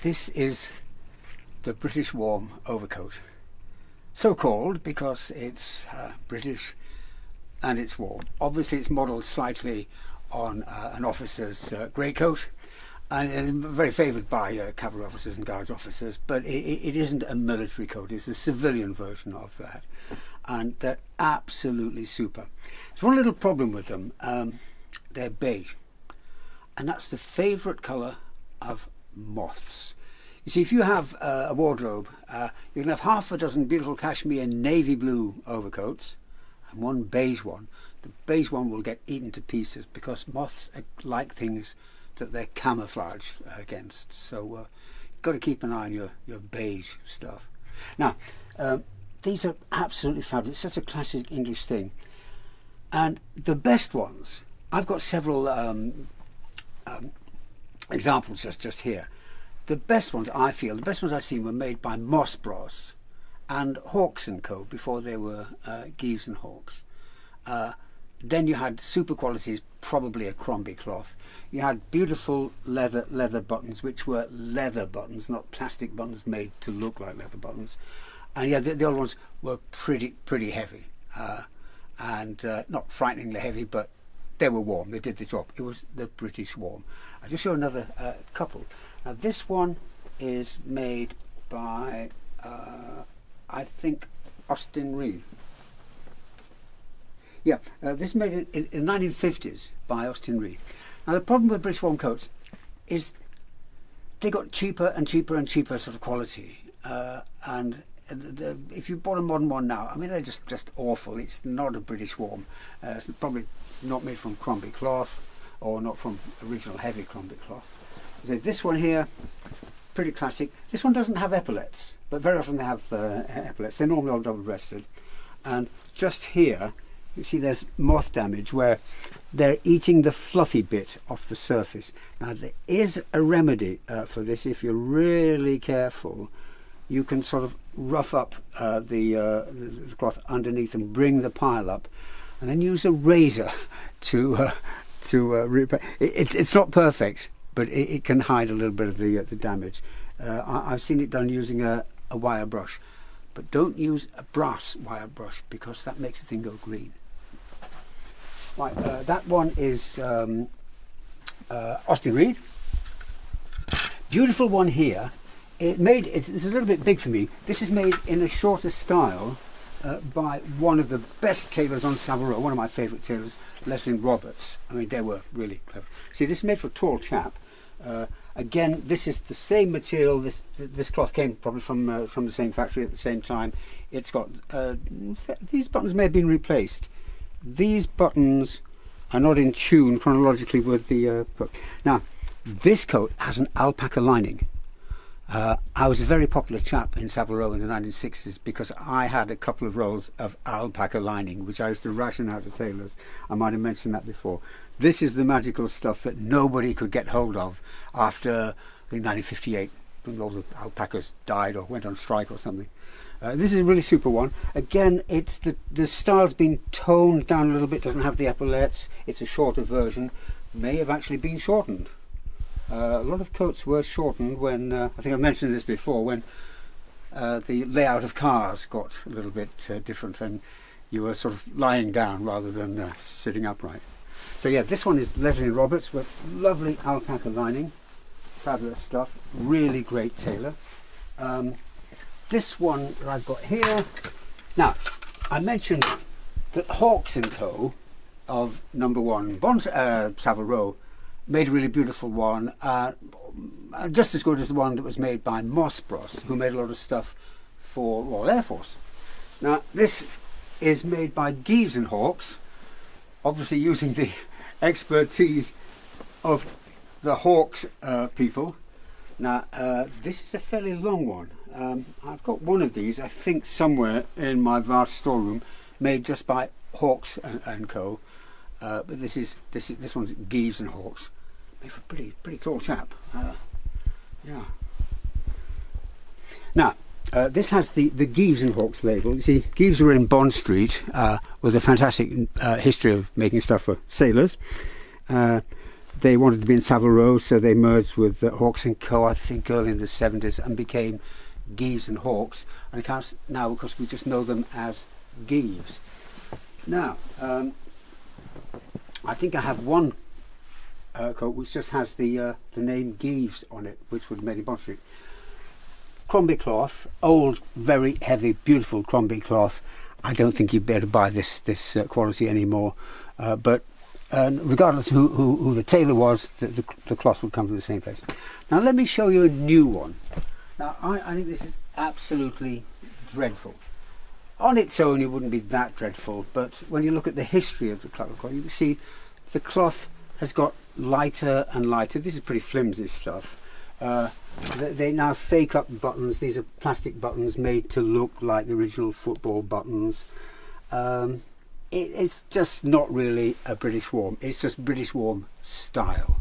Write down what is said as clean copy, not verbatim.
This is the British warm overcoat. So called because it's British and it's warm. Obviously it's modelled slightly on an officer's greatcoat, and it's very favoured by cavalry officers and guards officers, but it isn't a military coat. It's a civilian version of that, and they're absolutely super. There's one little problem with them. They're beige, and that's the favourite colour of moths. You see, if you have a wardrobe, you can have half a dozen beautiful cashmere navy blue overcoats and one beige one. The beige one will get eaten to pieces because moths like things that they're camouflaged against. So you've got to keep an eye on your beige stuff. Now, these are absolutely fabulous. It's such a classic English thing. And the best ones, I've got several examples just here. The best ones, I feel, the best ones I've seen were made by Moss Bros and Hawks & Co. before they were Geeves and Hawks. Then you had super qualities, probably a Crombie cloth. You had beautiful leather buttons, which were leather buttons, not plastic buttons made to look like leather buttons. And yeah, the other ones were pretty heavy, and not frighteningly heavy, but they were warm. They did the job. It was the British warm. I'll just show another couple. Now this one is made by, I think, Austin Reed. Yeah, this is made in the 1950s by Austin Reed. Now the problem with British warm coats is they got cheaper and cheaper and cheaper sort of quality, and if you bought a modern one now, I mean, they're just awful. It's not a British warm. It's probably not made from Crombie cloth, or not from original heavy Crombie cloth. So this one here, pretty classic. This one doesn't have epaulets, but very often they have epaulets. They're normally all double-breasted. And just here, you see there's moth damage where they're eating the fluffy bit off the surface. Now there is a remedy for this. If you're really careful, you can sort of rough up the cloth underneath and bring the pile up, and then use a razor to repair. It's not perfect, but it can hide a little bit of the damage. I've seen it done using a wire brush, but don't use a brass wire brush because that makes the thing go green. Right, that one is Austin Reed. Beautiful one here. It's a little bit big for me. This is made in a shorter style by one of the best tailors on Savile Row, one of my favourite tailors, Leslie Roberts. I mean, they were really clever. See, this is made for a tall chap. Again, this is the same material. This cloth came probably from the same factory at the same time. It's got these buttons may have been replaced. These buttons are not in tune chronologically with the book. Now, this coat has an alpaca lining. I was a very popular chap in Savile Row in the 1960s because I had a couple of rolls of alpaca lining, which I used to ration out to tailors. I might have mentioned that before. This is the magical stuff that nobody could get hold of after, I think, 1958, when all the alpacas died or went on strike or something. This is a really super one. Again, it's the style's been toned down a little bit, doesn't have the epaulets. It's a shorter version, may have actually been shortened. A lot of coats were shortened when, I think I mentioned this before, when the layout of cars got a little bit different and you were sort of lying down rather than sitting upright. So yeah, this one is Leslie Roberts with lovely alpaca lining, fabulous stuff, really great tailor. This one that I've got here, now I mentioned that Hawks & Co. of number 1 Savile Row made a really beautiful one, just as good as the one that was made by Moss Bros, who made a lot of stuff for Royal Air Force. Now this is made by Geeves and Hawks, obviously using the expertise of the Hawks people. Now this is a fairly long one. I've got one of these, I think, somewhere in my vast storeroom, made just by Hawks and Co. But this one's Geeves and Hawks, made for a pretty tall chap. Yeah. Now this has the Geeves and Hawks label. You see, Geeves were in Bond Street with a fantastic history of making stuff for sailors. they wanted to be in Savile Row, so they merged with Hawks and Co. I think early in the 70s and became Geeves and Hawks. And it counts now because we just know them as Geeves. Now, I think I have one coat which just has the name Geeves on it, which would have made in Bond Street. Crombie cloth, old, very heavy, beautiful Crombie cloth. I don't think you'd be able to buy this quality anymore. But regardless of who the tailor was, the cloth would come from the same place. Now let me show you a new one. Now I think this is absolutely dreadful. On its own it wouldn't be that dreadful, but when you look at the history of the cloth, you can see the cloth has got lighter and lighter. This is pretty flimsy stuff. They now fake up buttons. These are plastic buttons made to look like the original football buttons. It's just not really a British warm. It's just British warm style.